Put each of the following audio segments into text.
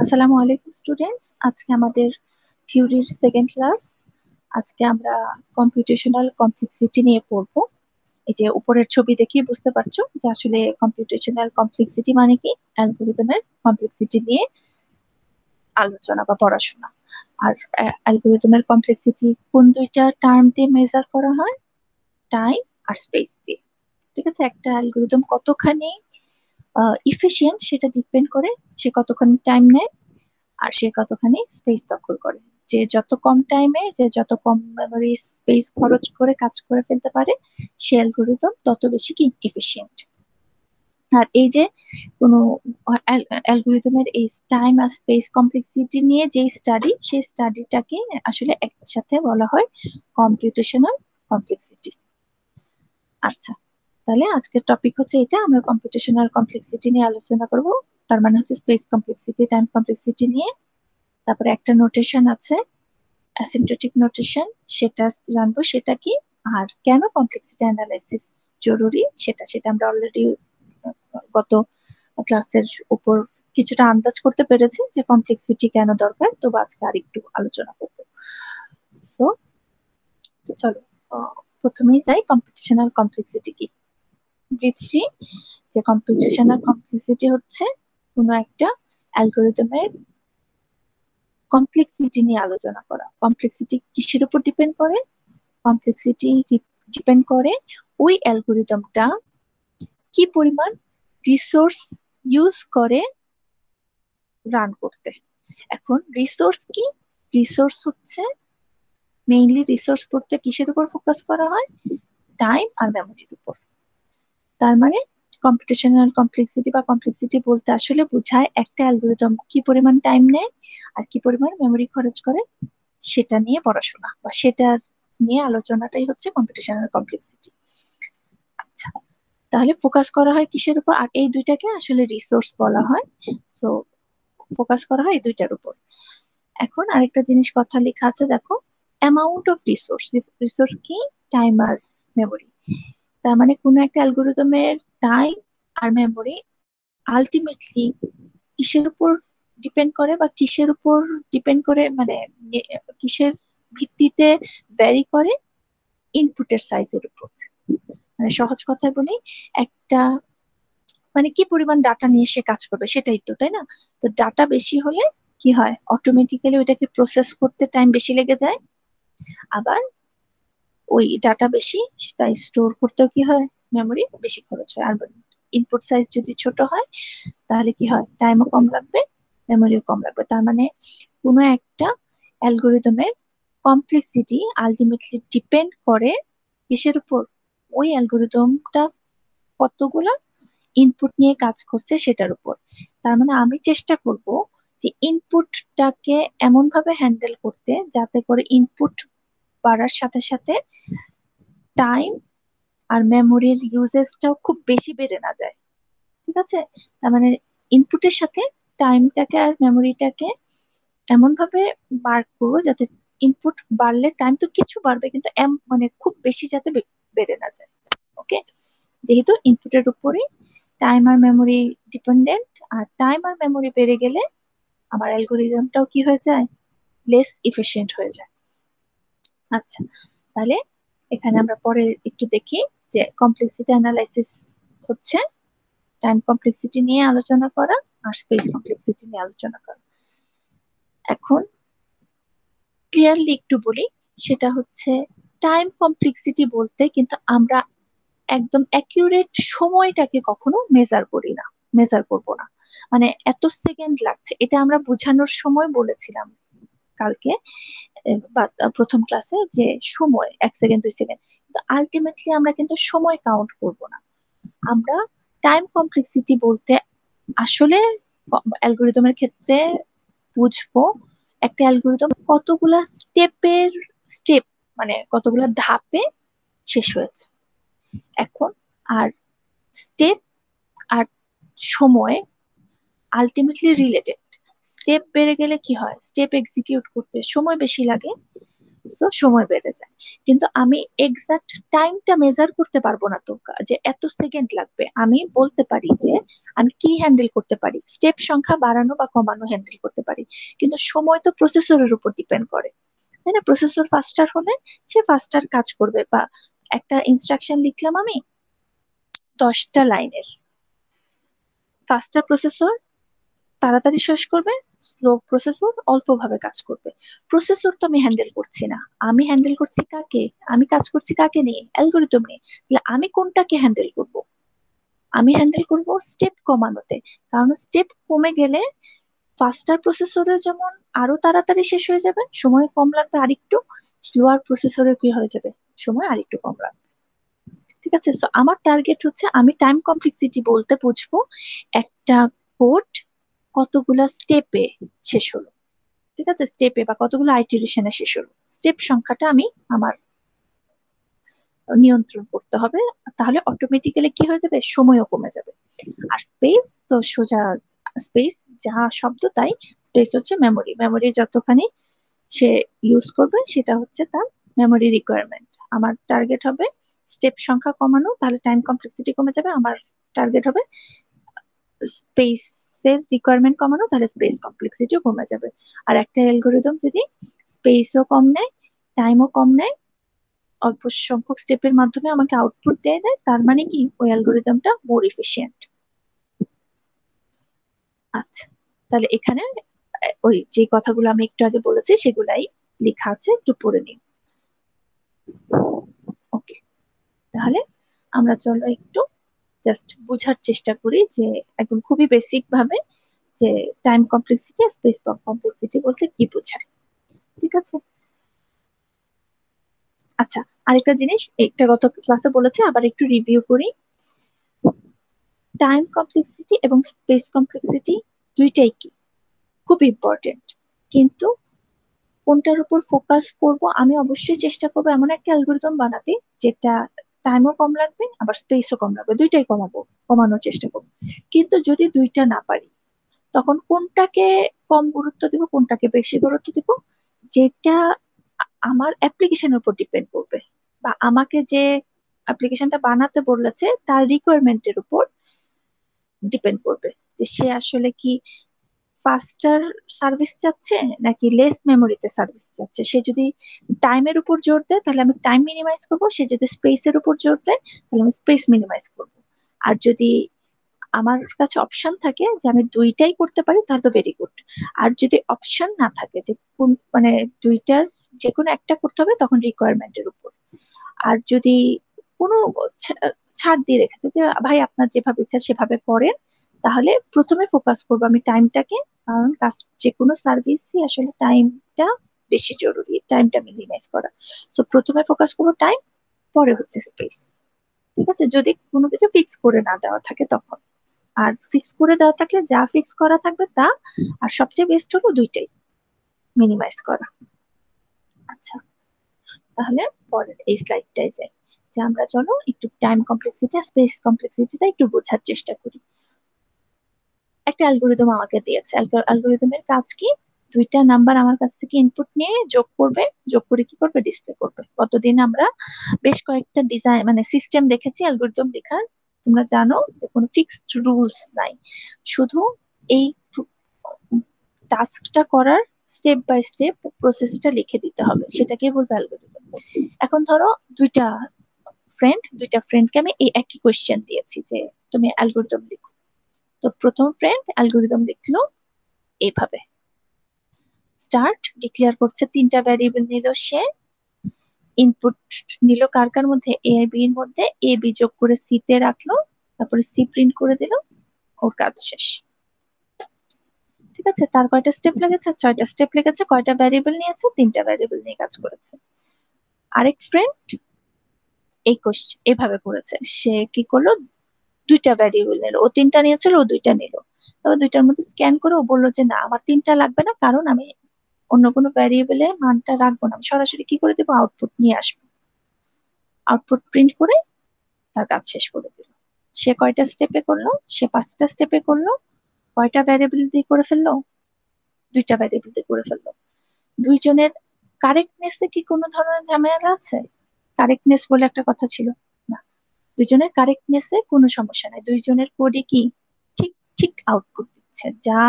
আসসালামু আলাইকুম স্টুডেন্টস, আজকে আমাদের থিওরির সেকেন্ড ক্লাস। আজকে আমরা কম্পিউটেশনাল কমপ্লেক্সিটি নিয়ে পড়বো। এই যে উপরের ছবি দেখেই বুঝতে পারছো যে আসলে কম্পিউটেশনাল কমপ্লেক্সিটি মানে কি, অ্যালগরিদমের কমপ্লেক্সিটি নিয়ে আলোচনা বা পড়াশোনা। আর অ্যালগরিদমের কমপ্লেক্সিটি কোন দুইটা টার্ম দিয়ে মেজার করা হয়? টাইম আর স্পেস দিয়ে। ঠিক আছে, একটা অ্যালগরিদম কতখানি ইফিশিয়েন্ট সেটা ডিপেন্ড করে সে কতখানি টাইম নেয় আর সে কতখানি স্পেস দখল করে। যে যত কম টাইমে, যে যত কম মেমোরি স্পেস খরচ করে কাজ করে ফেলতে পারে, সে অ্যালগোরিদম তত বেশি কি ইফিশিয়েন্ট। আর এই যে কোনো অ্যালগোরিদমের এই টাইম আর স্পেস কমপ্লেক্সিটি নিয়ে যে স্টাডি, সেই স্টাডিটাকে আসলে একসাথে বলা হয় কম্পিউটেশনাল কমপ্লেক্সিটি। আচ্ছা, তাহলে আজকের টপিক হচ্ছে এটা, আমরা কম্পিউটেশনাল কমপ্লেক্সিটি নিয়ে আলোচনা করব। তার মানে হচ্ছে স্পেস কমপ্লেক্সিটি, টাইম কমপ্লেক্সিটি নিয়ে। তারপরে একটা নোটেশন আছে, অ্যাসিম্পটোটিক নোটেশন, সেটা জানবো সেটা কি, আর কেন কমপ্লেক্সিটি অ্যানালাইসিস জরুরি সেটা সেটা আমরা অলরেডি গত ক্লাসের উপর কিছুটা আন্দাজ করতে পেরেছি যে কমপ্লেক্সিটি কেন দরকার। তো আজকে আর একটু আলোচনা করবো। তো চলো, প্রথমেই যাই কম্পিটিশনাল কমপ্লেক্সিটি কি। ব্রিফলি, যে কম্পিটিশনাল কমপ্লেক্সিটি হচ্ছে কোনো একটা অ্যালগোরিদমের কমপ্লেক্সিটি নিয়ে আলোচনা করা। কমপ্লেক্সিটি কিসের উপর ডিপেন্ড করে? কমপ্লেক্সিটি ডিপেন্ড করে ওই অ্যালগোরিদমটা কি পরিমাণ রিসোর্স ইউজ করে রান করতে। এখন রিসোর্স কি? রিসোর্স হচ্ছে মেইনলি, রিসোর্স বলতে কিসের উপর ফোকাস করা হয়? টাইম আর মেমোরির উপর। তার মানে কম্পিউটেশনাল কমপ্লেক্সিটি বা কমপ্লেক্সিটি বলতে আসলে বোঝায় একটা অ্যালগোরিদম কি পরিমাণ টাইম নেয় আর কি পরিমাণ মেমোরি খরচ করে, সেটা নিয়ে পড়াশোনা বা সেটা নিয়ে আলোচনাটাই হচ্ছে কম্পিউটেশনাল কমপ্লেক্সিটি। আচ্ছা, তাহলে ফোকাস করা হয় কিসের উপর? আর এই দুইটাকে আসলে রিসোর্স বলা হয়। তো ফোকাস করা হয় এই দুইটার উপর। এখন আরেকটা জিনিস কথা লেখা আছে, দেখো, অ্যামাউন্ট অফ রিসোর্স। রিসোর্স কি? টাইম আর মেমোরি। তার মানে কোনো একটা অ্যালগোরিদমের টাইম আর মেমোরি আলটিমেটলি কিসের উপর ডিপেন্ড করে, বা কিসের উপর ডিপেন্ড করে মানে কিসের ভিত্তিতে ভ্যারি করে? ইনপুটের সাইজের উপর। মানে সহজ কথায় বলি, একটা মানে কি পরিমাণ ডাটা নিয়ে সে কাজ করবে সেটাই তো, তাই না? তো ডাটা বেশি হলে কি হয়? অটোমেটিক্যালি ওইটাকে প্রসেস করতে টাইম বেশি লেগে যায়। আবার ওই ডাটা বেশি, তাই স্টোর করতেও কি হয়? মেমোরি বেশি খরচ হয়। আর ইনপুট সাইজ যদি ছোট হয় তাহলে কি হয়? টাইমও কম লাগবে, মেমোরিও কম লাগবে। তার মানে কোনো একটা অ্যালগোরিদমের কমপ্লেক্সিটি আলটিমেটলি ডিপেন্ড করে কিসের উপর? ওই অ্যালগোরিদমটা কতগুলো ইনপুট নিয়ে কাজ করছে সেটার উপর। তার মানে আমি চেষ্টা করব যে ইনপুটটাকে এমন ভাবে হ্যান্ডেল করতে যাতে করে ইনপুট বাড়ার সাথে সাথে টাইম আর মেমোরির ইউজেসটাও খুব বেশি বেড়ে না যায়। ঠিক আছে? তার মানে ইনপুটের সাথে টাইমটাকে আর মেমোরিটাকে এমন ভাবে বার করবো যাতে ইনপুট বাড়লে টাইম তো কিছু বাড়বে, কিন্তু মানে খুব বেশি যাতে বেড়ে না যায়। ওকে, যেহেতু ইনপুটের উপরে টাইম আর মেমোরি ডিপেন্ডেন্ট, আর টাইম আর মেমোরি বেড়ে গেলে আমার অ্যালগোরিদমটাও কি হয়ে যায়? লেস ইফিশিয়েন্ট হয়ে যায়। আচ্ছা, তাহলে এখানে আমরা পরে একটু দেখি যে কমপ্লেক্সিটি অ্যানালাইসিস হচ্ছে টাইম কমপ্লেক্সিটি নিয়ে আলোচনা করা আর স্পেস কমপ্লেক্সিটি নিয়ে আলোচনা করা। এখন ক্লিয়ারলি একটু বলি, সেটা হচ্ছে টাইম কমপ্লেক্সিটি বলতে কিন্তু আমরা একদম অ্যাকিউরেট সময়টাকে কখনো মেজার করি না, মেজার করব না। মানে এত সেকেন্ড লাগছে এটা আমরা বোঝানোর সময় বলেছিলাম কালকে, বা প্রথম ক্লাসে, যে সময় 1 সেকেন্ড 2 সেকেন্ড, কিন্তু আলটিমেটলি আমরা কিন্তু সময় কাউন্ট করব না। আমরা টাইম কমপ্লেক্সিটি বলতে আসলে অ্যালগোরিদমের ক্ষেত্রে বুঝবো একটা অ্যালগোরিদম কতগুলা স্টেপ, মানে কতগুলা ধাপে শেষ হয়েছে। এখন আর স্টেপ আর সময় আলটিমেটলি রিলেটেড। স্টেপ বেড়ে গেলে কি হয়? স্টেপ এক্সিকিউট করতে সময় বেশি লাগে, তো সময় বেড়ে যায়। কিন্তু আমি এক্সাক্ট টাইমটা মেজার করতে পারবো না তো, যে এত সেকেন্ড লাগবে। আমি বলতে পারি যে আমি কি হ্যান্ডেল করতে পারি, স্টেপ সংখ্যা বাড়ানো বা কমানো হ্যান্ডেল করতে পারি, কিন্তু সময় তো প্রসেসরের উপর ডিপেন্ড করে, তাই না? প্রসেসর ফাস্টার হলে সে ফাস্টার কাজ করবে, বা একটা ইনস্ট্রাকশন লিখলাম আমি 10টা লাইনের, ফাস্টার প্রসেসর তাড়াতাড়ি শেষ করবে, স্লো প্রসেসর অল্প ভাবে কাজ করবে। প্রসেসর তো আমি হ্যান্ডেল করছি না, আমি হ্যান্ডেল করছি কাকে, আমি কাজ করছি কাকে নিয়ে, অ্যালগোরিদম নিয়ে। তাহলে আমি কোনটাকে হ্যান্ডেল করব? আমি হ্যান্ডেল করব স্টেপ কমানোতে, কারণ স্টেপ কমে গেলে ফাস্টার প্রসেসরে যেমন আরো তাড়াতাড়ি শেষ হয়ে যাবে, সময় কম লাগবে আরেকটু, স্লোয়ার প্রসেসরে কি হয়ে যাবে, সময় আরেকটু কম লাগবে। ঠিক আছে, তো আমার টার্গেট হচ্ছে আমি টাইম কমপ্লেক্সিটি বলতে বুঝবো একটা কোড কতগুলা স্টেপে শেষ হলো। ঠিক আছে, স্টেপে বা কতগুলো আইটারেশনে শেষ হলো, স্টেপ সংখ্যাটা আমি আমার নিয়ন্ত্রণ করতে হবে। তাহলে অটোমেটিক্যালি কি হয়ে যাবে, সময়ও কমে যাবে। আর স্পেস তো সোজা, স্পেস যা শব্দ তাই, স্পেস হচ্ছে মেমোরি, মেমোরি যতখানি সে ইউজ করবে সেটা হচ্ছে তার মেমোরি রিকোয়ারমেন্ট। আমার টার্গেট হবে স্টেপ সংখ্যা কমানো, তাহলে টাইম কমপ্লেক্সিটি কমে যাবে। আমার টার্গেট হবে স্পেসের রিকোয়ারমেন্ট কমানো, তাহলে স্পেস কমপ্লেক্সিটিও কমে যাবে। আর একটা অ্যালগোরিদম যদি স্পেসও কম নেয়, টাইমও কম নেয়, অল্প সংখ্যক স্টেপের মাধ্যমে আমাকে আউটপুট দিয়ে দেয়, তার মানে কি ওই অ্যালগোরিদমটা মোর এফিশিয়েন্ট। আচ্ছা, তাহলে এখানে ওই যে কথাগুলো আমি একটু আগে বলেছি সেগুলাই লেখা আছে, একটু পড়ে নিই। ওকে, তাহলে আমরা চলো একটু জাস্ট বোঝার চেষ্টা করি যে একদম খুবই বেসিক ভাবে যে টাইম কমপ্লেক্সিটি আর স্পেস কমপ্লেক্সিটি বলতে কি বোঝায়। ঠিক আছে, আচ্ছা, আরেকটা জিনিস একটা গত ক্লাসে বলেছে, আবার একটু রিভিউ করি। টাইম কমপ্লেক্সিটি এবং স্পেস কমপ্লেক্সিটি দুইটাই কি খুব ইম্পর্টেন্ট, কিন্তু কোনটার উপর ফোকাস করব, আমি অবশ্যই চেষ্টা করবো এমন একটা অ্যালগোরিদম বানাতে যেটা টাইমও কম লাগবে আবার স্পেসও কম লাগবে, দুইটাই কমানোর চেষ্টা করবো। কিন্তু যদি দুইটা না পারি, তখন কোনটাকে কম গুরুত্ব দিব, কোনটাকে বেশি গুরুত্ব দিব, যেটা আমার অ্যাপ্লিকেশনের উপর ডিপেন্ড করবে, বা আমাকে যে অ্যাপ্লিকেশনটা বানাতে বলেছে তার রিকোয়ারমেন্টের উপর ডিপেন্ড করবে, যে সে আসলে কি ফাস্টার সার্ভিস চাচ্ছে নাকি লেস মেমোরিতে সার্ভিস চাচ্ছে। সে যদি টাইমের উপর জোর দেয় তাহলে আমি টাইম মিনিমাইজ করবো, সে যদি স্পেসের উপর জোর দেয় তাহলে আমি স্পেস মিনিমাইজ করবো। আর যদি আমার কাছে অপশন থাকে যে আমি দুইটাই করতে পারি তাহলে তো ভেরি গুড। আর যদি অপশন না থাকে যে কোন মানে দুইটার যে কোনো একটা করতে হবে, তখন রিকোয়ারমেন্টের উপর। আর যদি কোনো ছাড় দিয়ে রেখেছে যে ভাই আপনার যেভাবে ইচ্ছা সেভাবে করেন, তাহলে প্রথমে ফোকাস করবো আমি টাইমটাকে, কারণ যে কোনো সার্ভিসই আসলে টাইমটা বেশি জরুরি, টাইমটা মিনিমাইজ করা। তো প্রথমে ফোকাস করবো টাইম, পরে হচ্ছে স্পেস। ঠিক আছে, যদি কোনো কিছু ফিক্স করে না দেওয়া থাকে তখন। আর ফিক্স করে দেওয়া থাকলে যা ফিক্স করা থাকবে তা, আর সবচেয়ে বেস্ট হলো দুইটাই মিনিমাইজ করা। আচ্ছা, তাহলে পরের এই স্লাইডটাই যাই, যে আমরা চলো একটু টাইম কমপ্লেক্সিটি আর স্পেস কমপ্লেক্সিটিটা একটু বোঝার চেষ্টা করি। একটা অ্যালগোরিদম আমাকে দিয়েছে, অ্যালগোরিদমের কাজ কি, দুইটা নাম্বার আমার কাছ থেকে ইনপুট নিয়ে যোগ করবে, যোগ করে কি করবে, ডিসপ্লে করবে। কতদিন আমরা বেশ কয়েকটা ডিজাইন মানে সিস্টেম দেখেছি অ্যালগোরিদম লেখার, তোমরা জানো যে কোনো ফিক্সড রুলস নাই, শুধু এই টাস্কটা করার স্টেপ বাই স্টেপ প্রসেসটা লিখে দিতে হবে, সেটাকে বলবে অ্যালগোরিদম। এখন ধরো দুইটা ফ্রেন্ডকে আমি এই একই কোয়েশ্চেন দিয়েছি যে তুমি অ্যালগোরিদম লিখো। তো প্রথম ফ্রেন্ড অ্যালগোরিদম লিখলো এইভাবে, স্টার্ট ডিক্লেয়ার করছে, তিনটা ভ্যারিয়েবল নিল সে, ইনপুট নিল কার কার মধ্যে, এ বি এর মধ্যে, এ বি যোগ করে সি তে রাখলো, তারপরে সি প্রিন্ট করে দিল, ওর কাজ শেষ। ঠিক আছে, তার কয়টা স্টেপ লেগেছে, 6টা স্টেপ লেগেছে, কয়টা ভ্যারিয়েবল নিয়েছে, 3টা ভ্যারিয়েবল নিয়ে কাজ করেছে। আরেক ফ্রেন্ড এই কোশ্চেন এভাবে করেছে, সে কি করলো, দুইটা ভ্যারিয়েবল নিল, ও তিনটা নিয়েছিল ও দুইটা নিল, তবে দুইটার মধ্যে স্ক্যান করে ও বললো যে না আমার তিনটা লাগবে না, কারণ আমি অন্য কোনো ভ্যারিয়েবলে মানটা রাখবো না, আমি সরাসরি কি করে দেবো, আউটপুট নিয়ে আসবো। আউটপুট প্রিন্ট করে তার কাজ শেষ করে দিল। সে কয়টা স্টেপে করলো, সে 5টা স্টেপে করলো। কয়টা ভ্যারিয়েবল দিয়ে করে ফেললো, দুইটা ভ্যারিয়েবল দিয়ে করে ফেললো। দুইজনের কারেক্টনেসে কি কোনো ধরনের ঝামেলা আছে? কারেক্টনেস বলে একটা কথা ছিল না, দুজনের কারেক্টনেসে কোনো সমস্যা নাই, দুইজনের কোডই কি ঠিক ঠিক আউটপুট দিচ্ছে, যা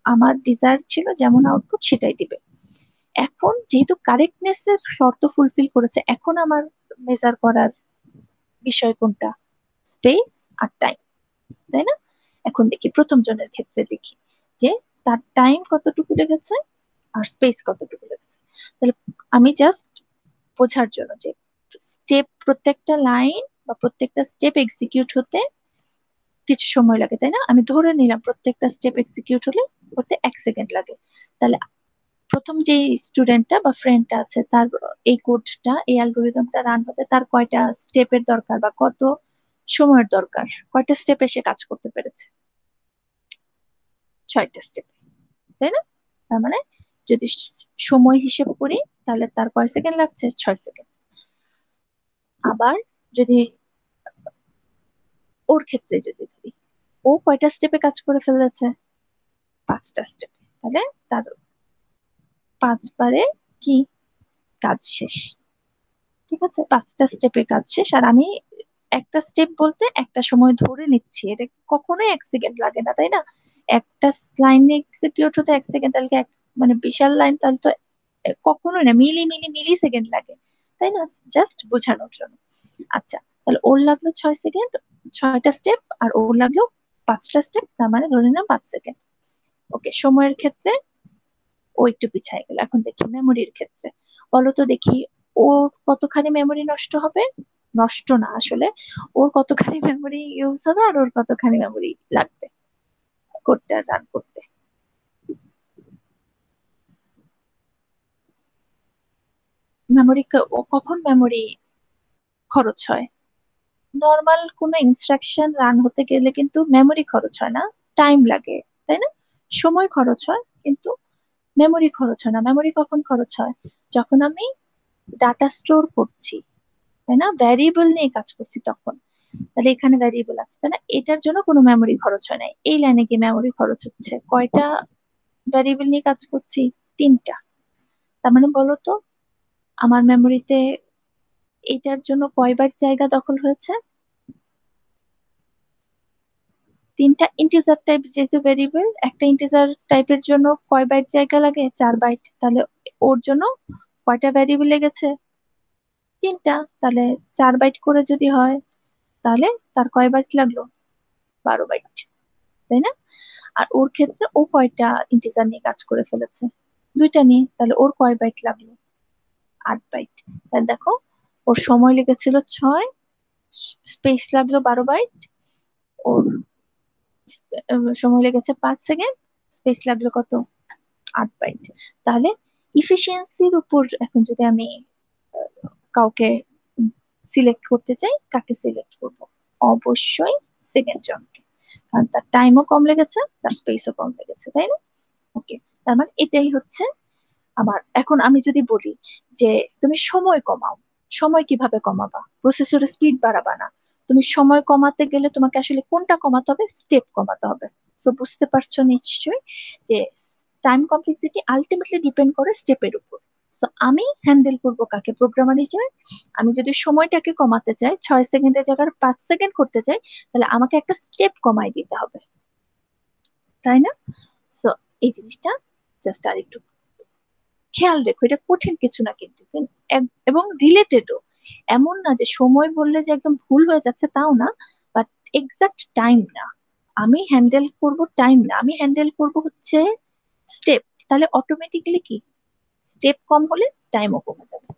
আমার ডিজায়ার ছিল যেমন আউটপুট সেটাই দিবে। এখন যেহেতু কারেক্টনেস এর শর্ত ফুলফিল করেছে, এখন আমার মেজার করার বিষয় কোনটা? স্পেস আর টাইম, তাই না? এখন দেখি প্রথম জনের ক্ষেত্রে দেখি যে তার টাইম কতটুকু লেগেছে আর স্পেস কতটুকু লেগেছে। তাহলে আমি জাস্ট বোঝার জন্য যে স্টেপ, প্রত্যেকটা লাইন বা প্রত্যেকটা স্টেপ এক্সিকিউট হতে কিছু সময় লাগে, তাই না? আমি ধরে নিলাম প্রত্যেকটা স্টেপ এক্সিকিউট হতে 1 সেকেন্ড লাগে। তাহলে প্রথম যে স্টুডেন্টটা বা ফ্রেন্ডটা আছে তার এই কোডটা, এই অ্যালগোরিদমটা রান হতে তার কয়টা স্টেপের দরকার বা কত সময়ের দরকার, কয়টা স্টেপে সে কাজ করতে পেরেছে? 6টা স্টেপ, তাই না? তার মানে যদি সময় হিসেব করি তাহলে তার কয় সেকেন্ড লাগছে? 6 সেকেন্ড। আবার যদি ওর ক্ষেত্রে যদি ধরি, ও কয়টা স্টেপে কাজ করে ফেলেছে? 5টা স্টেপে। তাহলে তার 5 বারে কি কাজ শেষ। ঠিক আছে, 5টা স্টেপে কাজ শেষ। আর আমি একটা স্টেপ বলতে একটা সময় ধরে নিচ্ছি, এটা কখনোই 1 সেকেন্ড লাগে না, তাই না? একটা লাইন এক্সিকিউট হতে 1 সেকেন্ড, তাহলে মানে বিশাল লাইন, তাহলে তো কখনোই না, মিলি মিলি মিলি সেকেন্ড লাগে, তাই না? জাস্ট বোঝানোর জন্য। আচ্ছা, তাহলে ওর লাগলো 6 সেকেন্ড, 6টা স্টেপ, আর ওর লাগলো 5টা স্টেপ, তার মানে ধরে নিলাম 5 সেকেন্ড। ওকে, সময়ের ক্ষেত্রে ও একটু পিছায় গেল। এখন দেখি মেমোরির ক্ষেত্রে, বলো তো দেখি ওর কতখানি মেমোরি নষ্ট হবে? নষ্ট না আসলে, ওর কতখানি মেমোরি ইউজ হবে আর ওর কতখানি মেমোরি লাগবে কোডটা রান করতে? মেমোরি, ও কখন মেমোরি খরচ হয়? নর্মাল কোনো ইনস্ট্রাকশন রান হতে গেলে কিন্তু মেমোরি খরচ হয় না, টাইম লাগে, তাই না? সময় খরচ হয় কিন্তু মেমোরি খরচ হয় না। মেমোরি কখন খরচ হয়? যখন আমি ডাটা স্টোর করছি, তাই না? ভ্যারিয়েবল নিয়ে কাজ করছি তখন। তাহলে এখানে ভ্যারিয়েবল আছে, তাই না? এটার জন্য কোনো মেমোরি খরচ হয় নাই। এই লাইনে কি মেমোরি খরচ হচ্ছে? কয়টা ভ্যারিয়েবল নিয়ে কাজ করছি? 3টা। তার মানে বলো তো আমার মেমোরিতে এটার জন্য কয়বার জায়গা দখল হয়েছে? 3টা ইন্টিজার টাইপ যেহেতু ভেরিয়েবল, একটা ইন্টিজার টাইপের জন্য কয় বাইট জায়গা লাগে? 4 বাইট। তাহলে ওর জন্য কয়টা ভ্যারিয়েবল লেগেছে? 3টা। তাহলে 4 বাইট করে যদি হয় তাহলে তার কয় বাইট লাগলো? 12 বাইট, তাই না? আর ওর ক্ষেত্রে ও কয়টা ইন্টিজার নিয়ে কাজ করে ফেলেছে? 2টা নিয়ে। তাহলে ওর কয় বাইট লাগলো? 8 বাইট। তাহলে দেখো, ওর সময় লেগেছিল 6, স্পেস লাগলো 12 বাইট, ওর সময় লেগেছে 5 সেকেন্ড, স্পেস লাগলো কত? 8 বাইট। তাহলে ইফিসিয়েন্সির উপর এখন যদি আমি কাউকে সিলেক্ট করতে চাই, কাকে সিলেক্ট করব? অবশ্যই সেকেন্ড জনকে, কারণ তার টাইমও কম লেগেছে, তার স্পেসও কম লেগেছে, তাই না? ওকে, তার মানে এটাই হচ্ছে আমার। এখন আমি যদি বলি যে তুমি সময় কমাও, সময় কিভাবে কমাবা? প্রসেসরের স্পিড বাড়াবা না, তুমি সময় কমাতে গেলে তোমাকে আসলে কোনটা কমাতে হবে? স্টেপ কমাতে হবে। তো বুঝতে পারছো নিশ্চয়ই যে টাইম কমপ্লেক্সিটি আলটিমেটলি ডিপেন্ড করে স্টেপের উপর। তো আমি হ্যান্ডেল করব কাকে প্রোগ্রামার হিসেবে? আমি যদি সময়টাকে কমাতে চাই, 6 সেকেন্ডের জায়গায় 5 সেকেন্ড করতে চাই, তাহলে আমাকে একটা স্টেপ কমাই দিতে হবে, তাই না? তো এই জিনিসটা জাস্ট আরেকটু খেয়াল রেখো, এটা কঠিন কিছু না কিন্তু, এবং রিলেটেডও। এমন না যে সময় বললে যে একদম ভুল হয়ে যাচ্ছে, তাও না, বাট এক্সাক্ট টাইম না। আমি হ্যান্ডেল করব টাইম না, আমি হ্যান্ডেল করব হচ্ছে স্টেপ। তাহলে অটোমেটিক্যালি কি, স্টেপ কম হলে টাইমও কমে যাবে।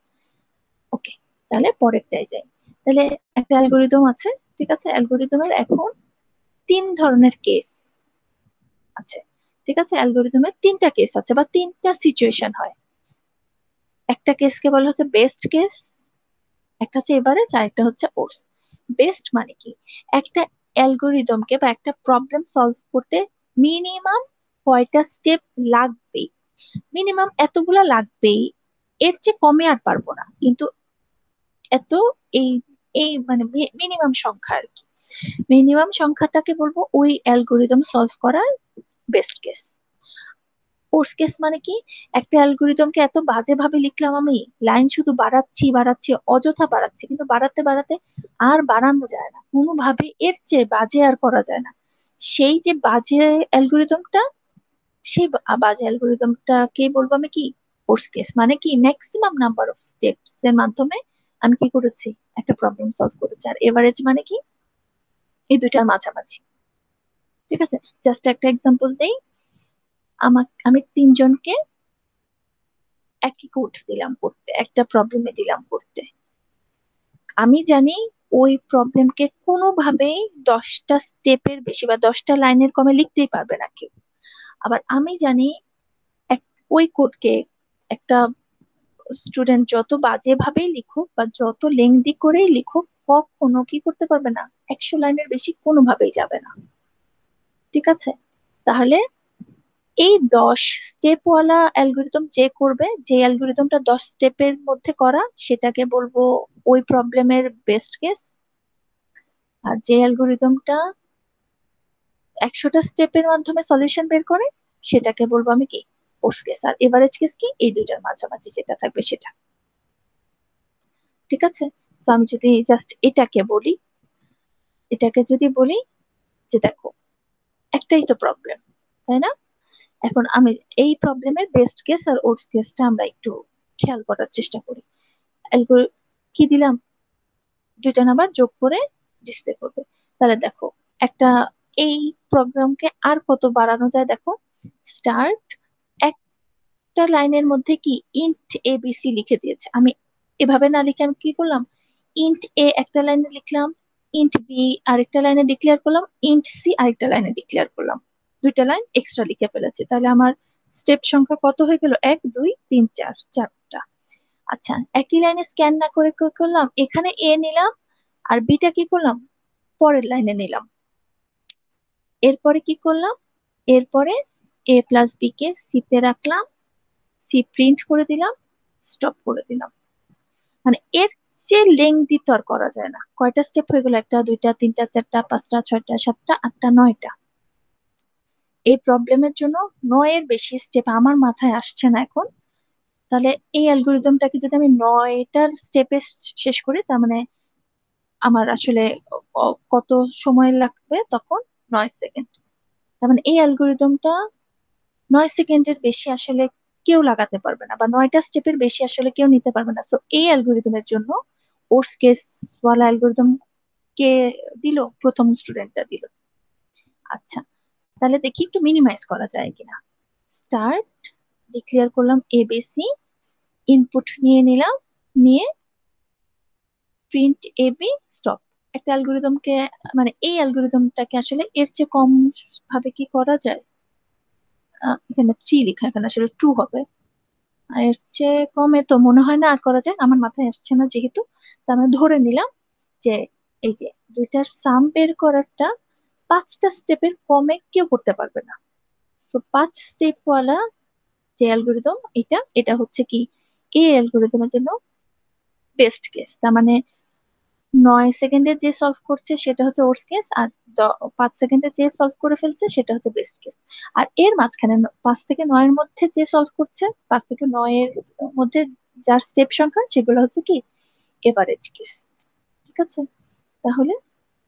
ওকে, তাহলে পরেরটাই যাই। তাহলে একটা অ্যালগোরিদম আছে, ঠিক আছে? অ্যালগোরিদমের এখন 3 ধরনের কেস আছে, ঠিক আছে? অ্যালগোরিদমের 3টা কেস আছে বা 3টা সিচুয়েশন হয়। একটা কেসকে বলা হচ্ছে বেস্ট কেস, একটা হচ্ছে এভারেজ, আর একটা হচ্ছে ওর্স। বেস্ট মানে কি, একটা অ্যালগোরিদমকে বা একটা প্রবলেম সলভ করতে মিনিমাম কয়টা স্টেপ লাগবে? মিনিমাম এতগুলা লাগবেই, এর চেয়ে কমে আর পারবো না, কিন্তু এত, এই এই মানে মিনিমাম সংখ্যা আর কি। মিনিমাম সংখ্যাটাকে বলবো ওই অ্যালগোরিদম সলভ করার বেস্ট কেস। ওর্স কেস মানে কি, একটা অ্যালগোরিদমকে এত বাজে ভাবে লিখলাম আমি, লাইন শুধু বাড়াচ্ছি বাড়াচ্ছি, অযথা বাড়াচ্ছি, কিন্তু বাড়াতে বাড়াতে আর বাড়ানো যায় না কোনোভাবে, এর চেয়ে বাজে আর করা যায় না। সেই যে বাজে অ্যালগোরিদমটা, সেই বাজে অ্যালগোরিদমটা কে বলবো আমি কি, ওর্স কেস। মানে কি, ম্যাক্সিমাম নাম্বার অফ স্টেপস এর মাধ্যমে আমি কি করেছি, একটা প্রবলেম সলভ করেছি। আর এভারেজ মানে কি, এই দুইটার মাঝামাঝি। ঠিক আছে, জাস্ট একটা এক্সাম্পল দেই। আমি তিনজনকে একই কোড দিলাম করতে, একটা প্রবলেমে দিলাম করতে। আমি জানি ওই প্রবলেমকে কোনোভাবেই 10টা স্টেপের বেশি বা 10টা লাইনের কমে লিখতেই পারবে না কেউ। আবার আমি জানি ওই কোডকে একটা স্টুডেন্ট যত বাজে ভাবেই লিখুক বা যত লেংদি করেই লিখুক, কখনো কি করতে পারবে না, 100 লাইনের বেশি কোনোভাবেই যাবে না। ঠিক আছে, তাহলে এই 10 স্টেপওয়ালা অ্যালগোরিদম যে করবে, যে অ্যালগোরিদমটা 10 স্টেপের মধ্যে করা, সেটাকে বলবো ওই প্রবলেমের বেস্ট কেস। আর যে অ্যালগোরিদমটা 100টা স্টেপের মাধ্যমে সলিউশন বের করে, সেটাকে বলবো আমি কি, ওর্স্ট কেস। আর এভারেজ কেস কি, এই দুইটার মাঝামাঝি যেটা থাকবে সেটা। ঠিক আছে, তো আমি যদি জাস্ট এটাকে যদি বলি যে দেখো, একটাই তো প্রবলেম, তাই না? এখন আমি এই প্রবলেমের বেস্ট কেস আর ওর্স্ট কেসটা আমরা একটু খেয়াল করার চেষ্টা করি। কি দিলাম, দুইটা নাম্বার যোগ করে ডিসপ্লে করবে। তাহলে দেখো, একটা এই প্রোগ্রামকে আর কত বাড়ানো যায় দেখো। স্টার্ট, একটা লাইনের মধ্যে কি ইন্ট এবিসি লিখে দিয়েছে। আমি এভাবে না লিখে আমি কি করলাম, ইন্ট এ একটা লাইনে লিখলাম, ইন্ট বি আরেকটা লাইনে ডিক্লেয়ার করলাম, ইন্ট সি আরেকটা লাইনে ডিক্লেয়ার করলাম। দুইটা লাইন এক্সট্রা লিখে ফেলেছি। তাহলে আমার স্টেপ সংখ্যা কত হয়ে গেল, 1 2 3 4, চারটা। আচ্ছা, একই লাইনে স্ক্যান না করে কি করলাম, এখানে এ নিলাম আর বিটা কি করলাম, পরের লাইনে নিলাম। এরপরে কি করলাম, এরপরে এ প্লাস বি কে সি তে রাখলাম, সি প্রিন্ট করে দিলাম, স্টপ করে দিলাম। মানে এর চেয়ে লেংদি তো আর করা যায় না। কয়টা স্টেপ হয়ে গেল, 1 2 3 4 5 6 7 8 9 10। এই প্রবলেমের জন্য 9-এর বেশি স্টেপ আমার মাথায় আসছে না এখন। তাহলে এই অ্যালগোরিদমটাকে যদি আমি 9টার স্টেপে শেষ করি, তার মানে আমার আসলে কত সময় লাগবে তখন, 9 সেকেন্ড। তার মানে এই অ্যালগোরিদমটা 9 সেকেন্ডের বেশি আসলে কেউ লাগাতে পারবে না, বা 9টা স্টেপের বেশি আসলে কেউ নিতে পারবে না। তো এই অ্যালগোরিদমের জন্য ওর্স কেস ওয়ালা অ্যালগোরিদম কে দিল, প্রথম স্টুডেন্টটা দিল। আচ্ছা, তাহলে দেখি একটু মিনিমাইজ করা যায় কিনা। স্টার্ট, ডিক্লেয়ার করলাম এবিসি, ইনপুট নিয়ে নিলাম, নিয়ে প্রিন্ট এবি, স্টপ। একটা অ্যালগোরিদমকে, মানে এই অ্যালগোরিদমটাকে আসলে এর চেয়ে কম ভাবে কি করা যায়। এখানে 3 লেখা, এখানে আসলে 2 হবে। এর চেয়ে কমে তো মনে হয় না আর করা যায়, আমার মাথায় আসছে না যেহেতু। তা আমরা ধরে নিলাম যে এই যে দুইটার সাম বের করারটা 5টা স্টেপের কমে কেউ করতে পারবে না। তো 5 স্টেপ ওয়ালা যে অ্যালগোরিদম, এটা এটা হচ্ছে কি, এই অ্যালগোরিদমের জন্য বেস্ট কেস। তার মানে 9 সেকেন্ডে যে সলভ করছে সেটা হচ্ছে ওর্স্ট কেস, আর 5 সেকেন্ডে যে সলভ করে ফেলছে সেটা হচ্ছে বেস্ট কেস। আর এর মাঝখানে 5 থেকে 9-এর মধ্যে যে সলভ করছে, 5 থেকে 9-এর মধ্যে যার স্টেপ সংখ্যা, সেগুলো হচ্ছে কি, এভারেজ কেস। ঠিক আছে, তাহলে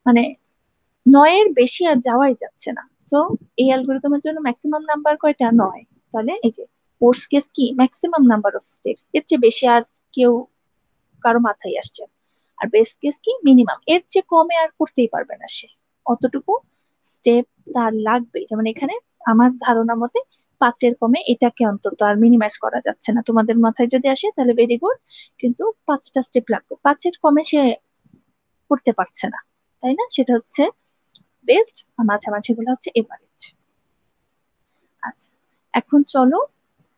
মানে 9-এর বেশি আর যাওয়াই যাচ্ছে না। তো এই অ্যালগোরিদমের জন্য ম্যাক্সিমাম নাম্বার কয়টা, 9। তাহলে এই যে ওর্স্ট কেস কি, ম্যাক্সিমাম নাম্বার অফ স্টেপস, এর চেয়ে বেশি আর কেউ, কারো মাথায় আসছে। আর বেস্ট কেস কি, মিনিমাম, এর চেয়ে কমে আর করতেই পারবে না সে, অতটুকু স্টেপ তার লাগবে। যেমন এখানে আমার ধারণা মতে 5-এর কমে এটাকে অন্তত আর মিনিমাইজ করা যাচ্ছে না। তোমাদের মাথায় যদি আসে তাহলে ভেরি গুড, কিন্তু 5টা স্টেপ লাগবে, 5-এর কমে সে করতে পারছে না, তাই না? সেটা হচ্ছে বেস্ট, আর মাঝামাঝি গুলো হচ্ছে এভারেজ। আচ্ছা, এখন চলো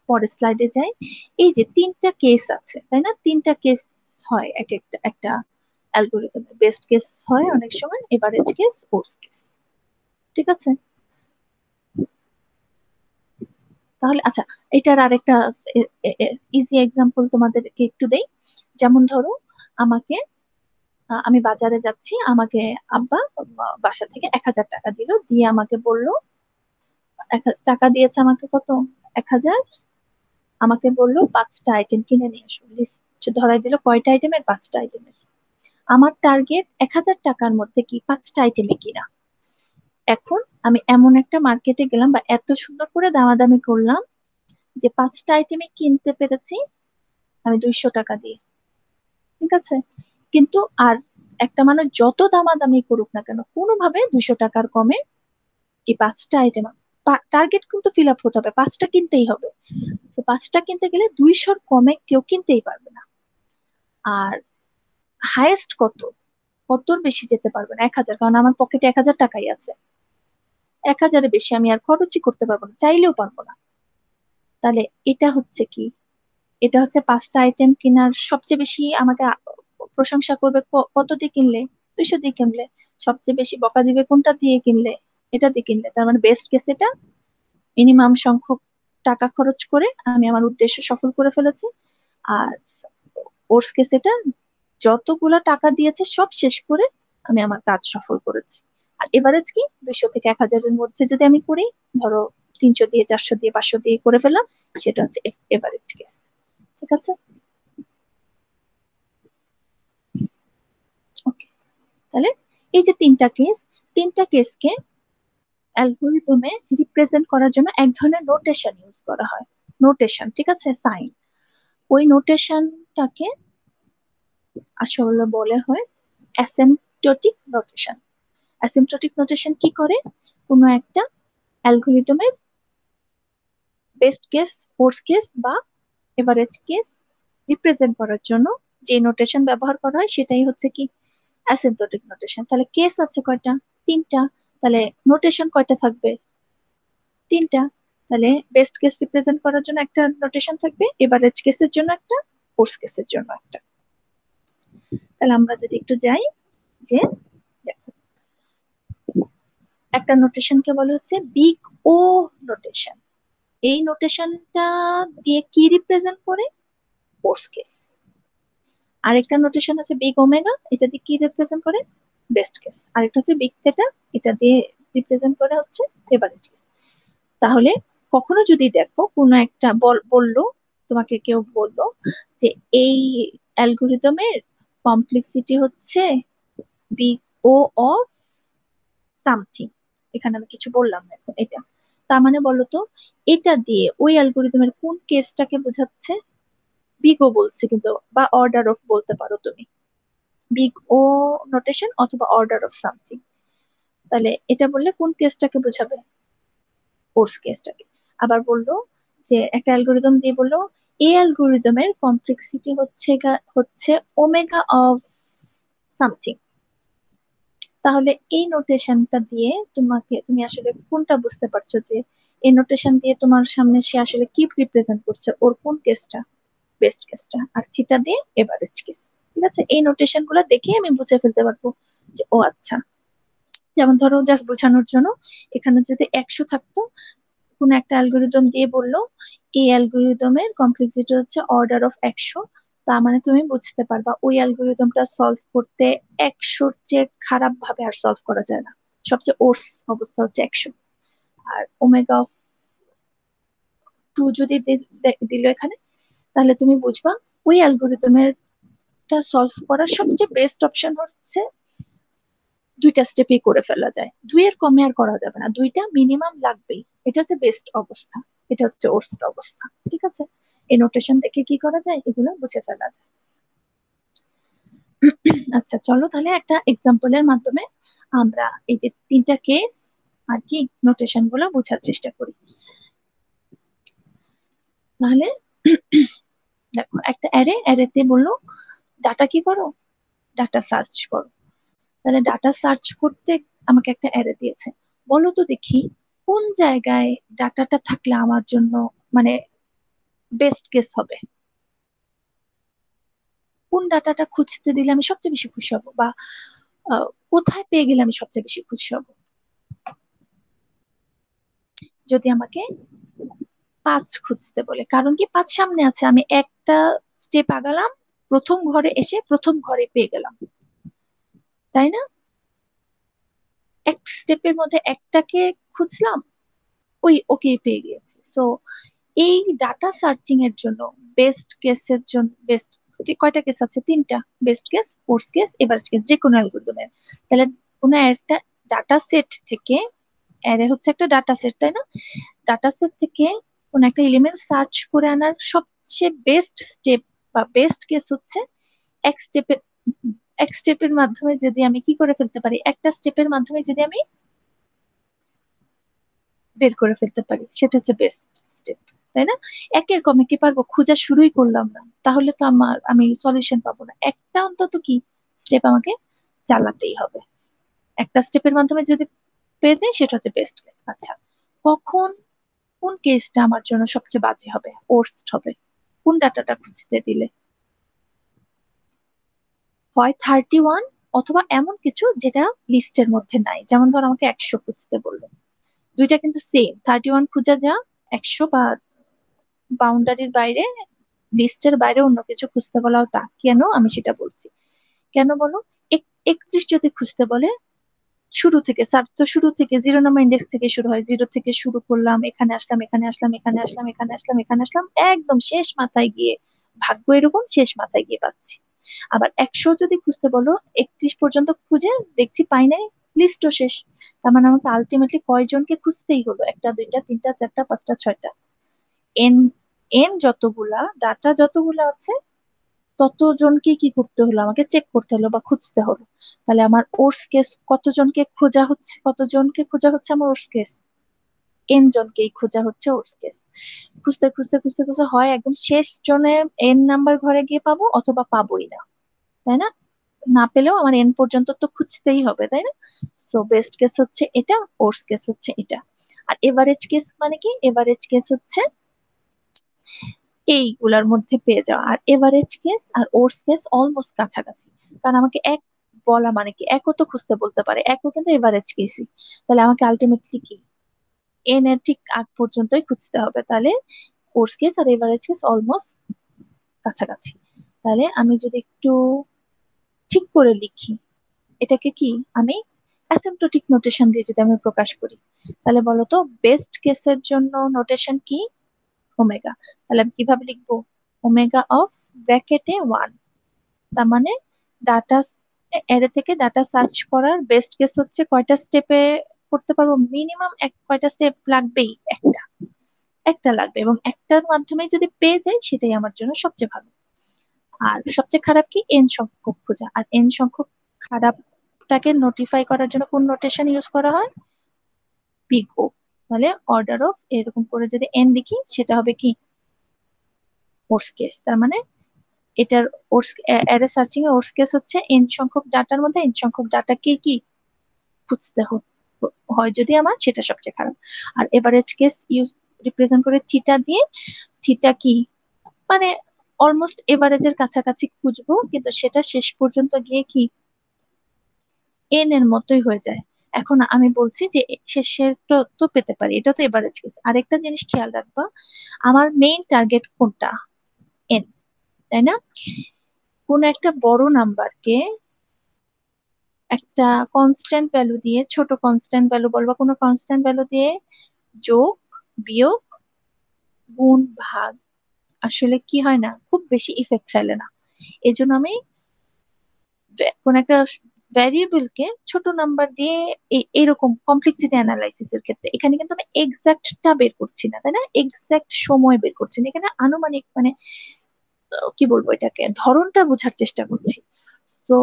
পরের স্লাইডে যাই। এই যে 3টা কেস আছে, তাই না? 3টা কেস হয় এক একটা একটা অ্যালগোরিদমে। বেস্ট কেস হয় অনেক সময়, এভারেজ কেস, ওর্স্ট কেস। ঠিক আছে, তাহলে আচ্ছা, এটার আরেকটা ইজি এক্সাম্পল তোমাদেরকে একটু দেই। যেমন ধরো, আমাকে আমি বাজারে যাচ্ছি, আমাকে আব্বা বাসা থেকে 1000 টাকা দিল, দিয়ে আমাকে বলল টাকা দিয়েছে আমাকে কত, 1,000। আমাকে বললো 5টা আইটেম কিনে নিয়ে আসো, লিস্ট ধরাই দিল কয়টা আইটেমের, 5টা আইটেমের। আমার টার্গেট 1,000 টাকার মধ্যে কি 5টা আইটেমে কিনা। এখন আমি এমন একটা মার্কেটে গেলাম বা এত সুন্দর করে দামাদামি করলাম যে 5টা আইটেমে কিনতে পেরেছি আমি 200 টাকা দিয়ে, ঠিক আছে। কিন্তু আর একটা মানুষ যত দামাদামি করুক না কেন কোনোভাবে 200 টাকার কমে এই 5টা আইটেম, টার্গেট কিন্তু ফিল আপ হতে হবে, 5টা কিনতেই হবে। তো 5টা কিনতে গেলে 200-র কমে কেউ কিনতেই পারবে না। আর হাইয়েস্ট কত, কতর বেশি যেতে পারবে না, 1,000, কারণ আমার পকেটে 1,000 টাকাই আছে। 1,000-এর বেশি আমি আর খরচই করতে পারবো না, চাইলেও পারবো না। তাহলে এটা হচ্ছে কি, এটা হচ্ছে 5টা আইটেম কেনার সবচেয়ে বেশি আমাকে প্রশংসা করবে কত দিয়ে কিনলে, 200 দিয়ে কিনলে। সবচেয়ে বেশি বকা দিবে কোনটা দিয়ে কিনলে, এটা দিয়ে কিনলে। তার মানে বেস্ট কেস এটা, মিনিমাম সংখ্যক টাকা খরচ করে আমি আমার উদ্দেশ্য সফল করে ফেলেছি। আর ওর্স কেস এটা, যতগুলা টাকা দিয়েছে সব শেষ করে আমি আমার কাজ সফল করেছি। আর এভারেজ কি, 200 থেকে 1,000-এর মধ্যে যদি আমি করি, ধরো 300 দিয়ে, 400 দিয়ে, 500 দিয়ে করে ফেললাম, সেটা হচ্ছে এভারেজ কেস। ঠিক আছে, ওকে। তাহলে এই যে 3টা কেসকে অ্যালগরিদমে রিপ্রেজেন্ট করার জন্য এক ধরনের নোটেশন ইউজ করা হয়। নোটেশন, ঠিক আছে, সাইন। ওই নোটেশনটাকে আসলে বলে হয় অ্যাসিম্পটোটিক নোটেশন। অ্যাসিম্পটোটিক নোটেশন কি করে, কোনো একটা অ্যালগরিদমের বেস্ট কেস, ওয়ার্স্ট কেস বা এভারেজ কেস রিপ্রেজেন্ট করার জন্য যে নোটেশন ব্যবহার করা হয় সেটাই হচ্ছে কি অ্যাসিম্পটোটিক নোটেশন। তাহলে কেস আছে কয়টা, 3টা। তাহলে নোটেশন কয়টা থাকবে, 3টা। তাহলে বেস্ট কেস রিপ্রেজেন্ট করার জন্য একটা নোটেশন থাকবে, এভারেজ কেসের জন্য একটা, ওয়ার্স্ট কেসের জন্য একটা। তাহলে আমরা যদি একটু যাই, যে দেখো, একটা নোটেশনকে বলা হচ্ছে বিগ ও নোটেশন। এই নোটেশনটা দিয়ে কি রিপ্রেজেন্ট করে, ওয়ার্স্ট কেস। আরেকটা নোটেশন আছে বিগ ওমেগা, এটা দিয়ে কি রিপ্রেজেন্ট করে, বেস্ট কেস। আরেকটা হচ্ছে বিগ থেটা, এটা দিয়ে রিপ্রেজেন্ট করে হচ্ছে এভারেজ কেস। তাহলে কখনো যদি দেখো কোনো একটা বললো, তোমাকে কেউ বললো যে এই অ্যালগরিদমের কমপ্লেক্সিটি হচ্ছে বিগ ও অফ সামথিং, এখানে আমি কিছু বললাম না এখন এটা, তার মানে বলো তো এটা দিয়ে ওই অ্যালগরিদমের কোন কেসটাকে বোঝাচ্ছে, বিগ ও বলছে কিন্তু, বা অর্ডার অফ বলতে পারো তুমি, বিগ ও নোটেশন অথবা অর্ডার অফ সামথিং। তাহলে এটা বললে কোন কেসটাকে বোঝাবে, কোর্স কেসটাকে। আবার বললো যে একটা অ্যালগরিদম দিয়ে বললো এই অ্যালগরিদমের কমপ্লেক্সিটি হচ্ছে ওমেগা অফ সামথিং। তাহলে এই নোটেশনটা দিয়ে তুমি আসলে কোনটা বুঝতে পারছো, যে এই নোটেশন দিয়ে তোমার সামনে সে আসলে কি রিপ্রেজেন্ট করছে, ওর কোন কেসটা বেস্ট কেসটা, আর থিটা দিয়ে এভারেজ কেস। ঠিক আছে, এই নোটেশন গুলো দেখে আমি বুঝে ফেলতে পারবো যে ও আচ্ছা। যেমন ধরো জাস্ট বোঝানোর জন্য, এখানে যদি 100 থাকতো, কোন একটা অ্যালগরিদম দিয়ে বললো এই অ্যালগরিদমের কমপ্লেক্সিটি হচ্ছে অর্ডার অফ 100, তার মানে তুমি বুঝতে পারবা ওই অ্যালগরিদমটা সলভ করতে 100-র চেয়ে খারাপ ভাবে আর সলভ করা যায় না, সবচেয়ে ওর্স অবস্থা হচ্ছে 100। আর ওমেগা অফ 2 যদি দিল এখানে, তাহলে তুমি বুঝবা ওই অ্যালগরিদমের সলভ করার সবচেয়ে বেস্ট অপশন হচ্ছে 2টা স্টেপেই করে ফেলা যায়, 2-এর কমে আর করা যাবে না, 2টা মিনিমাম লাগবেই। এটা হচ্ছে বেস্ট অবস্থা, এটা হচ্ছে ওর্স্ট অবস্থা। ঠিক আছে, এই নোটেশন থেকে কি করা যায়, এগুলো বুঝে ফেলা যায়। আচ্ছা চলো তাহলে একটা এক্সাম্পলের মাধ্যমে আমরা এই যে 3টা কেস আর কি নোটেশন গুলো বোঝার চেষ্টা করি। তাহলে দেখো একটা অ্যারেতে বললো ডাটা কি করো, ডাটা সার্চ করো। তাহলে ডাটা সার্চ করতে আমাকে একটা অ্যারে দিয়েছে, বলো তো দেখি কোন জায়গায় ডাটাটা থাকলে আমার জন্য মানে বেস্ট কেস হবে, কোন ডাটাটা খুঁজতে দিলে আমি সবচেয়ে বেশি খুশি হব, বা কোথায় পেয়ে গেলে আমি সবচেয়ে বেশি খুশি হব। যদি আমাকে 5 খুঁজতে বলে, কারণ কি 5 সামনে আছে, আমি একটা স্টেপ আগালাম, প্রথম ঘরে এসে প্রথম ঘরে পেয়ে গেলাম, তাই না? এক স্টেপের মধ্যে একটাকে খুঁজলাম, ওকে পেয়ে গিয়েছি। সো এই ডাটা সার্চিং এর জন্য বেস্ট কেসের জন্য কয়টা কেস আছে? তিনটা। Best case, worst case, average case, যে কোনো অ্যালগরিদমের। তাহলে কোনো একটা ডাটা সেট থেকে, অ্যারে হচ্ছে একটা ডাটা সেট, তাই না? ডাটা সেট থেকে কোন একটা এলিমেন্ট সার্চ করে আনার সবচেয়ে বেস্ট স্টেপ বা বেস্ট কেস হচ্ছে এক স্টেপের এক স্টেপের মাধ্যমে যদি আমি কি করে ফেলতে পারি, একটা স্টেপের মাধ্যমে যদি আমি বের করে ফেলতে পারি, সেটা হচ্ছে বেস্ট স্টেপ, তাই না? একের কমে কি পারবো? খোঁজা শুরুই করলাম না, তাহলে তো আমি সলিউশন পাবো না। একটা অন্তত কি স্টেপ আমাকে চালাতেই হবে। একটা স্টেপের মাধ্যমে যদি পেয়ে যাই, সেটা হচ্ছে বেস্ট কেস। আচ্ছা, কখন কোন কেসটা আমার জন্য সবচেয়ে বাজে হবে, ওর্স্ট হবে? কোন ডাটাটা খুঁজতে দিলে? হয় 31, অথবা এমন কিছু যেটা লিস্টের মধ্যে নাই। যেমন ধর আমাকে 100 খুঁজতে বললো, দুইটা কিন্তু সেম, 31 খুঁজা যা, 100 বা বাউন্ডারির বাইরে, লিস্টের বাইরে অন্য কিছু খুঁজতে বলাও তা। কেন আমি সেটা বলছি। কেন বলো? 31 যদি খুঁজতে বলে, শুরু থেকে, স্যার তো শুরু থেকে 0 নম্বর ইন্ডেক্স থেকে শুরু হয়, 0 থেকে শুরু করলাম, এখানে আসলাম, এখানে আসলাম, এখানে আসলাম, এখানে আসলাম, এখানে আসলাম, একদম শেষ মাথায় গিয়ে, ভাগ্য এরকম, শেষ মাথায় গিয়ে পাচ্ছি। আবার 100 যদি খুঁজতে বলো, 31 পর্যন্ত খুঁজে দেখছি পাই নাই, লিস্টও শেষ। তার মানে আমাকে আলটিমেটলি কয়জনকে খুঁজতেই হলো? একটা, দুইটা, তিনটা, চারটা, পাঁচটা, ছয়টা। এন এন যতগুলা ডাটা যতগুলা আছে, ততজনকে কি করতে হলো? আমাকে চেক করতে হলো বা খুঁজতে হলো। তাহলে আমার ওর্স কেস কতজনকে খোঁজা হচ্ছে? আমার ওর্স কেস এন জনকেই খোঁজা হচ্ছে ওর্স কেস। খুঁজতে খুঁজতে খুঁজতে খুঁজতে হয় একদম শেষ জনের এন নাম্বার ঘরে গিয়ে পাবো, অথবা পাবোই না, তাই না? না পেলেও আমার এন পর্যন্ত তো খুঁজতেই হবে, তাই না? সো বেস্ট কেস হচ্ছে এটা, ওর্স কেস হচ্ছে এটা। আর এভারেজ কেস মানে কি? এভারেজ কেস হচ্ছে এইগুলার মধ্যে পেয়ে যাওয়া। আর এভারেজ কেস আর ওর্স কেস অলমোস্ট কাছাকাছি, কারণ আমাকে এক বলা মানে কি, একও তো খুঁজতে বলতে পারে, একও কিন্তু এভারেজ কেসই। তাহলে আমাকে আলটিমেটলি কি এন এর ঠিক আগ পর্যন্তই খুঁজতে হবে। তাহলে ওর্স কেস আর এভারেজ কেস অলমোস্ট কাছাকাছি। তাহলে আমি যদি একটু ঠিক করে লিখি, এটাকে কি আমি অ্যাসিম্পটোটিক নোটেশন দিয়ে যদি আমি প্রকাশ করি, তাহলে বলতো বেস্ট কেসের জন্য নোটেশন কি? ওমেগা। তাহলে আমি কিভাবে লিখবো? ওমেগা অফ ব্র্যাকেটে 1। তার মানে ডাটা এর থেকে ডাটা সার্চ করার বেস্ট কেস হচ্ছে কয়টা স্টেপে করতে পারবো? মিনিমাম কয়টা স্টেপ লাগবেই? একটা, একটা লাগবে, এবং একটার মাধ্যমে যদি পেয়ে যাই, সেটাই আমার জন্য সবচেয়ে ভালো। আর সবচেয়ে খারাপ কি? এন সংখ্যক খোঁজা। আর এন সংখ্যক খারাপটাকে নোটিফাই করার জন্য কোন নোটেশন ইউজ করা হয়? Big O. তাহলে অর্ডার অফ এরকম করে যদি এন লিখি, সেটা হবে কি? ওর্স কেস। তার মানে এটার ওর্স অ্যারে সার্চিং এর ওর্স কেস হচ্ছে এন সংখ্যক ডাটার মধ্যে এন সংখ্যক ডাটাকে কি খুঁজতে হয়, যদি আমার সেটা সবচেয়ে খারাপ। আর এভারেজ কেস ইউজ রিপ্রেজেন্ট করে থিটা দিয়ে। থিটা কি মানে অলমোস্ট এভারেজের কাছাকাছি খুঁজবো, কিন্তু সেটা শেষ পর্যন্ত গিয়ে কি এন এর মতোই হয়ে যায়। এখন আমি বলছি যে শেষের তো পেতে পারি, এটা তো এভারেজ কেস। আরেকটা জিনিস খেয়াল রাখবা, আমার মেইন টার্গেট কোনটা? এন, তাই না? কোন একটা বড় নাম্বারকে একটা কনস্ট্যান্ট ভ্যালু দিয়ে, ছোট কনস্ট্যান্ট ভ্যালু বলবা, কোনো কনস্ট্যান্ট ভ্যালু দিয়ে যোগ, বিয়োগ, গুণ, ভাগ আসলে কি হয় না, খুব বেশি ইফেক্ট ফেলে না। এই জন্য আমি কোন একটা ভ্যারিয়েবলকে ছোট নাম্বার দিয়ে এরকম কমপ্লেক্সিটি অ্যানালাইসিস এর ক্ষেত্রে, এখানে কিন্তু আমি এক্সাক্টটা বের করছি না, তাই না? এক্সাক্ট সময় বের করছি না, এখানে আনুমানিক মানে কি বলবো, এটাকে ধরনটা বোঝার চেষ্টা করছি। তো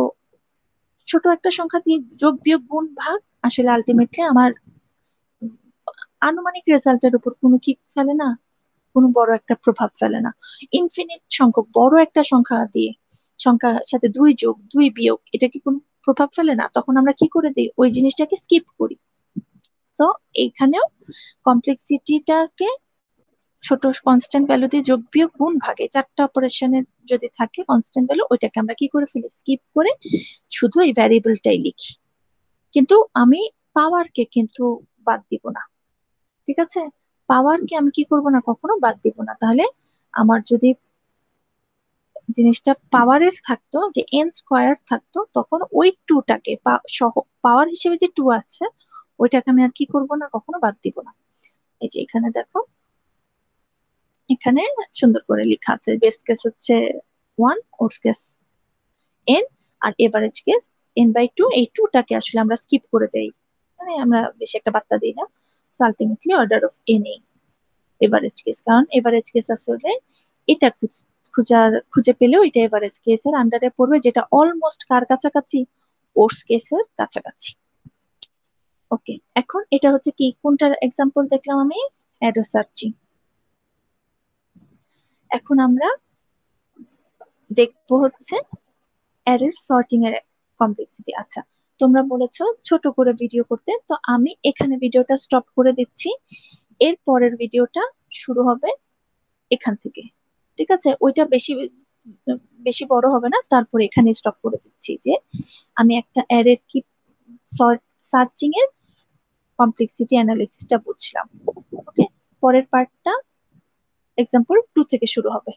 ছোট একটা সংখ্যা দিয়ে যোগ, বিয়োগ, গুণ, ভাগ আসলে আলটিমেটলি আমার আনুমানিক রেজাল্টের উপর কোনো কি ফেলে না, কোনো বড় একটা প্রভাব ফেলে না। ইনফিনিট সংখ্যক বড় একটা সংখ্যা দিয়ে, সংখ্যার সাথে 2 যোগ 2 বিয়োগ, এটা কি কোনো প্রভাব ফেলে না? তখন আমরা কি করে দিই? ওই জিনিসটাকে স্কিপ করি। তো এইখানেও কমপ্লেক্সিটিটাকে ছোট কনস্ট্যান্ট ভ্যালু দিয়ে যোগ, বিয়োগ, গুণ, ভাগে চারটা অপারেশনের যদি থাকে কনস্ট্যান্ট ভ্যালু, ওইটাকে আমরা কি করে ফেলি? স্কিপ করে শুধু এই ভ্যারিয়েবলটাই লিখি। কিন্তু আমি পাওয়ারকে কিন্তু বাদ দিব না, ঠিক আছে? পাওয়ারকে আমি কি করব না, কখনো বাদ দিব না। তাহলে আমার যদি জিনিসটা পাওয়ারের থাকতো, যে এন স্কোয়ার থাকতো, তখন ওই টুটাকে সহ পাওয়ার হিসেবে যে টু আছে, ওইটাকে আমি আর কি করব না, কখনো বাদ দিব না। এই যে এখানে দেখো, এখানে সুন্দর করে লেখা আছে বেস্ট কেস হচ্ছে 1, ওয়ার্স্ট কেস n, আর এভারেজ কেস n/2। এই 2টাকে আসলে আমরা স্কিপ করে যাই, মানে আমরা বেশি একটা বার্তা দিই না। So ultimately order of n এই এভারেজ কেস, কারণ এভারেজ কেস আসলে এটা খুঁজে পেলেও এটা এভারেজ কেসের আন্ডারে পড়বে, যেটা অলমোস্ট কার কাছাকাছি, ওর্স্ট কেসের কাছাকাছি। ওকে, এখন এটা হচ্ছে কি, কোনটার এক্সাম্পল দেখলাম আমি, অ্যারো সার্চিং। এখন আমরা দেখবো হচ্ছে অ্যারে সর্টিং এর কমপ্লেক্সিটি। আচ্ছা, তোমরা বলেছো ছোট করে ভিডিও করতে, তো আমি এখানে ভিডিওটা স্টপ করে দিচ্ছি। এর পরের ভিডিওটা শুরু হবে এখান থেকে, ঠিক আছে? ওইটা বেশি বেশি বড় হবে না, তারপরে এখানে স্টপ করে দিচ্ছি যে আমি একটা অ্যারের কি সার্চিং এর কমপ্লেক্সিটি অ্যানালিসিসটা বুঝলাম। ওকে, পরের পার্টটা এক্সাম্পল 2 থেকে শুরু হবে।